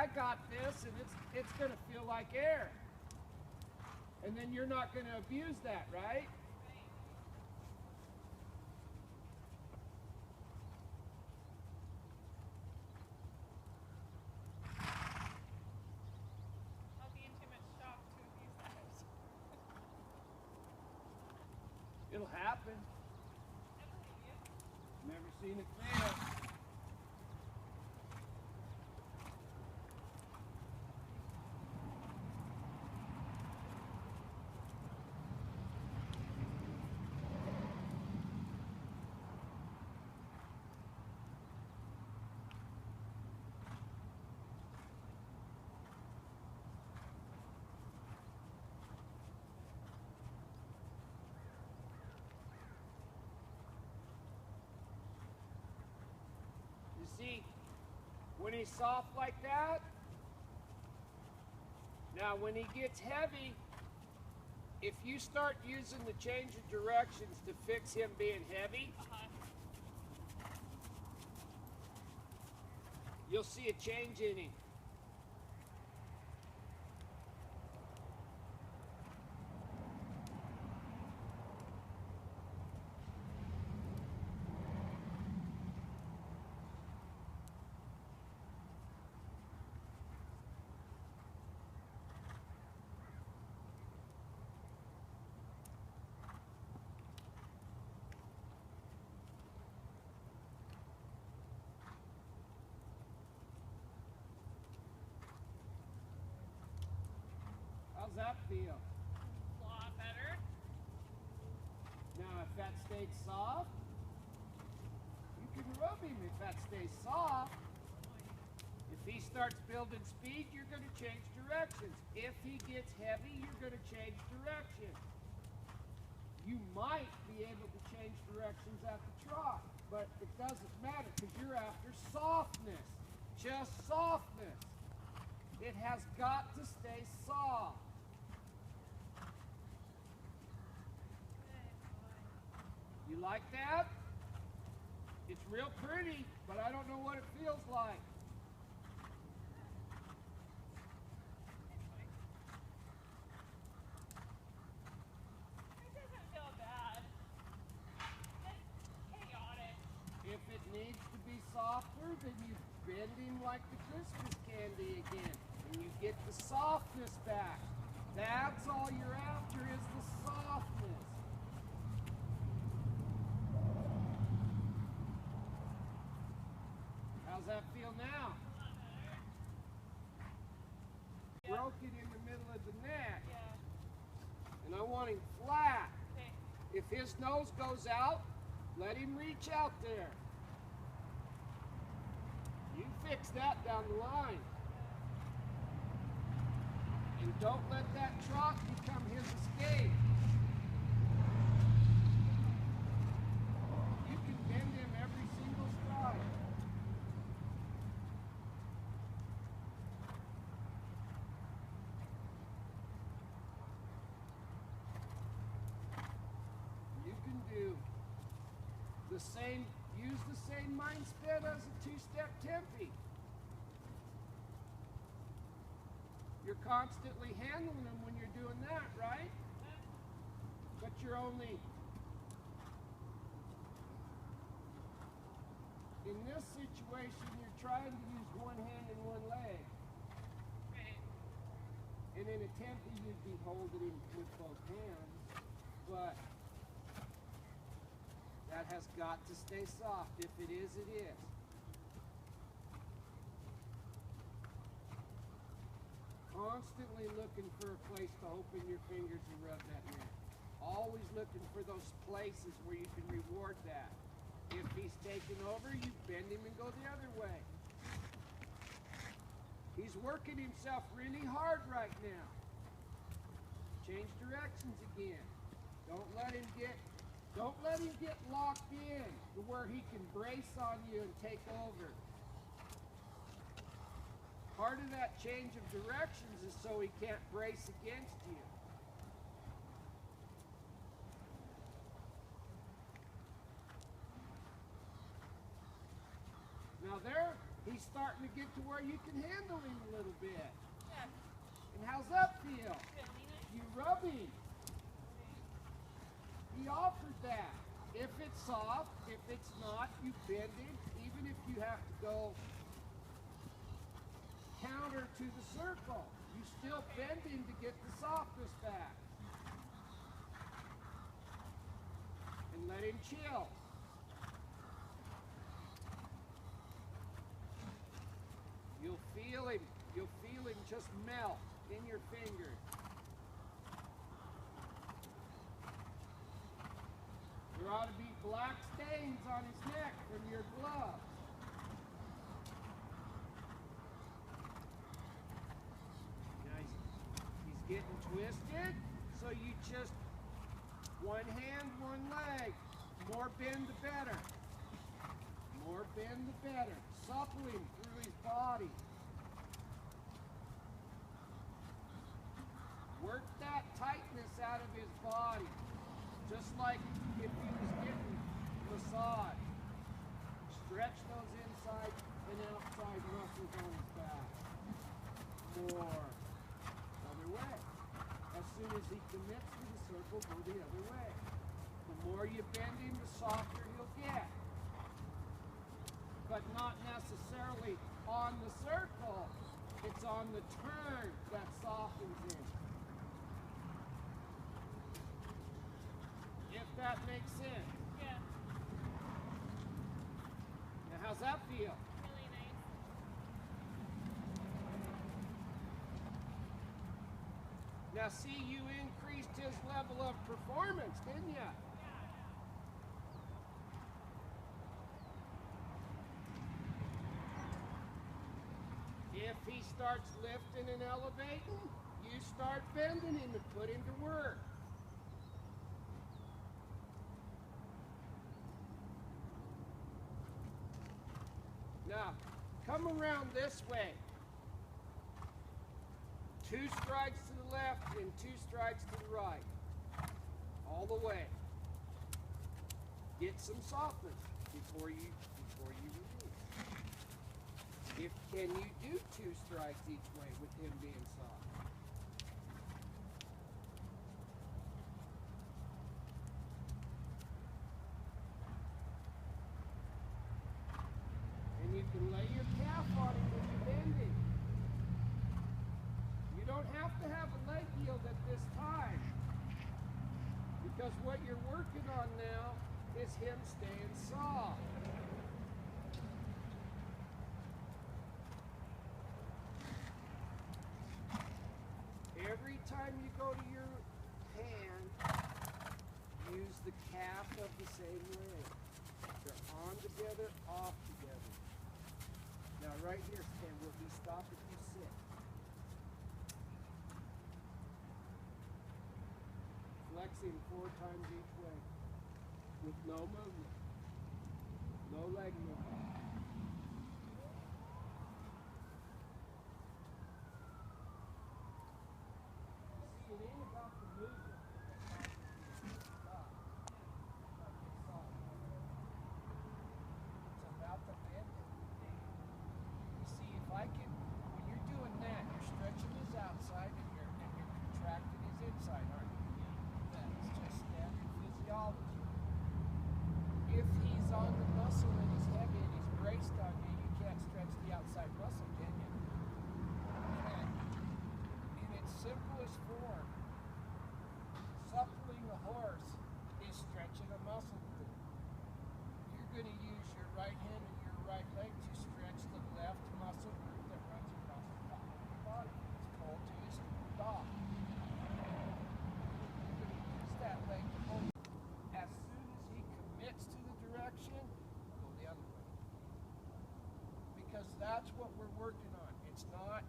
I got this, and it's going to feel like air. And then you're not going to abuse that, right? I'll be in too much shock to abuse that. It'll happen. I believe you. Never seen it fail. You see, when he's soft like that, now when he gets heavy, if you start using the change of directions to fix him being heavy, you'll see a change in him. How's that feel? A lot better. Now, if that stayed soft, you can rub him if that stays soft. If he starts building speed, you're going to change directions. If he gets heavy, you're going to change directions. You might be able to change directions at the trot, but it doesn't matter because you're after softness. Just softness. It has got to stay soft. You like that? It's real pretty, but I don't know what it feels like. It doesn't feel bad. It's chaotic. If it needs to be softer, then you bend him like the Christmas candy again, and you get the softness back. That's all you're after is the softness. How's that feel now? Yeah. Broke it in the middle of the neck, Yeah. and I want him flat. Okay. If his nose goes out, let him reach out there. You fix that down the line. And don't let that trot become his escape. You can bend him every single stride. You can do the same, use the same mindset as a two-step tempi. You're constantly handling them when you're doing that, right? But you're only, in this situation, you're trying to use one hand and one leg. Right. And in a tempi, you'd be holding him with both hands, but that has got to stay soft. If it is, it is. Constantly looking for a place to open your fingers and rub that neck. Always looking for those places where you can reward that. If he's taking over, you bend him and go the other way. He's working himself really hard right now. Change directions again. Don't let him get locked in to where he can brace on you and take over. Part of that change of directions is so he can't brace against you. Now there, he's starting to get to where you can handle him a little bit. Yeah. And how's that feel? Really nice. You rub him. He offered that. If it's soft, if it's not, you bend it. Even if you have to go counter to the circle, you still bend him to get the softness back. And let him chill. You'll feel him just melt in your fingers. There ought to be black stains on his neck from your gloves. Now he's getting twisted, so you just one hand, one leg. More bend the better. More bend the better. Supple him through his body. Work that tightness out of his body. Just like if he was getting massage. Stretch those inside and outside muscles on his back. More. Other way. As soon as he commits to the circle, go the other way. The more you bend him, the softer he'll get. But not necessarily on the circle. It's on the turn that softens him. If that makes sense. Yeah. Now how's that feel? Really nice. Now see, you increased his level of performance, didn't you? If he starts lifting and elevating, you start bending him and put him to work. Now, come around this way. 2 strikes to the left and 2 strikes to the right. All the way. Get some softness before you release. Can you do 2 strikes each way with him being soft? And you can lay your calf on him when you're bending. You don't have to have a leg yield at this time. Because what you're working on now is him staying soft. Every time you go to your hand, use the calf of the same leg. They're on together, off together. Now right here, Stan, will he stop if you sit? Flexing 4 times each way with no movement. No leg movement. See, it ain't about the movement. It's about the bending. You see, if I can, when you're doing that, you're stretching his outside and you're contracting his inside, aren't you? That's just standard physiology. If he's on the muscle and he's heavy and he's braced on you, you can't stretch the outside muscle, can you? And in its simplest form, suppling a horse is stretching a muscle group. You're going to use your right hand and your right leg to stretch the left muscle group that runs across the top of your body. It's called to his dog. You're going to use that leg to hold. As soon as he commits to the direction, go the other way. Because that's what we're working on. It's not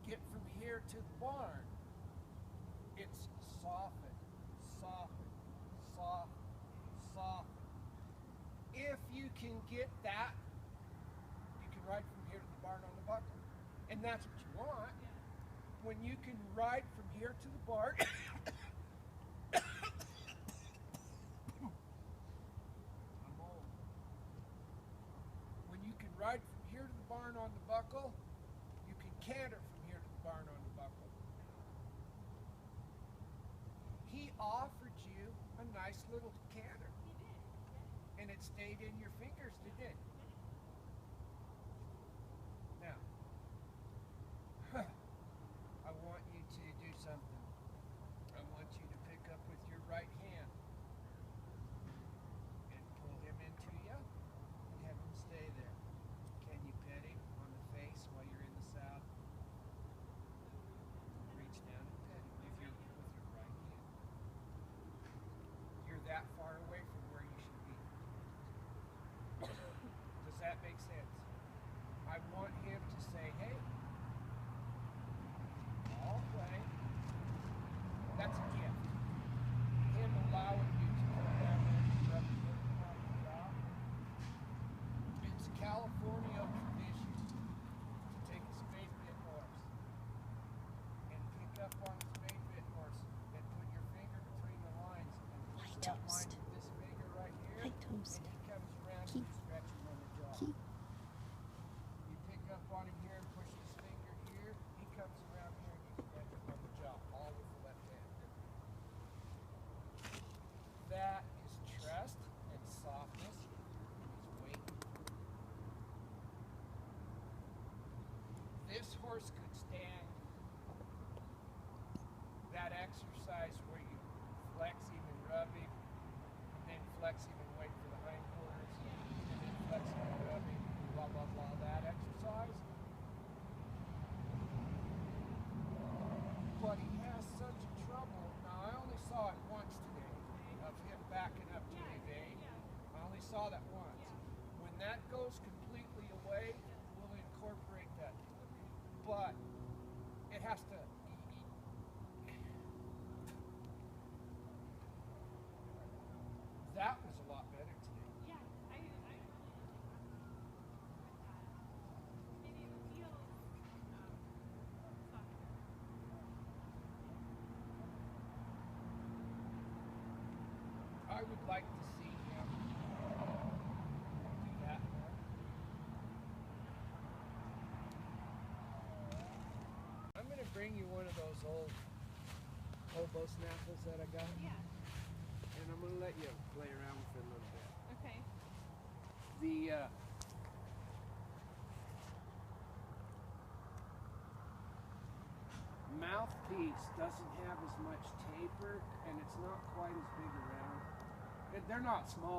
get from here to the barn. It's soften, soften, soften, soften. If you can get that, you can ride from here to the barn on the buckle. And that's what you want. When you can ride from here to the barn, I'm old. When you can ride from barn on the buckle, you can canter from here to the barn on the buckle. He offered you a nice little canter. He did. And it stayed in your fingers, didn't it? Now, I want you to do something. I want you to pick up with your right hand and pull him into you and have him stay there. Can you pet him on the face while you're in the saddle? Reach down and pet him with your right hand. You're that far away from where you should be. Does that make sense? I want him to say, hey, all play. That's a gift. Him allowing you to come down there and rub your foot on the job. It's California tradition to take a spade bit horse and pick up on a spade bit horse and put your finger between the lines and push that line with this finger right here. And he comes around and you scratch him on the jaw. You pick up on him here and push his finger here. He comes around here and you scratch him on the jaw, all with the left hand. That is trust and softness and his weight. This horse could stand that exercise where you flex him and rub him, and then flex him and wait for the hindquarters, and then flex him and rub him, blah, blah, blah, that exercise. But he has such a trouble. Now, I only saw it once today of him backing up to his aid. I only saw that once. When that goes completely away, we'll incorporate that. But it has to. That was a lot better today. Yeah, I really with that. And it feels softer. I would like to see him do that more. I'm going to bring you one of those old hobo snaffles that I got. Yeah. And I'm going to let you play around with it a little bit. Okay. The mouthpiece doesn't have as much taper, and it's not quite as big around. They're not small.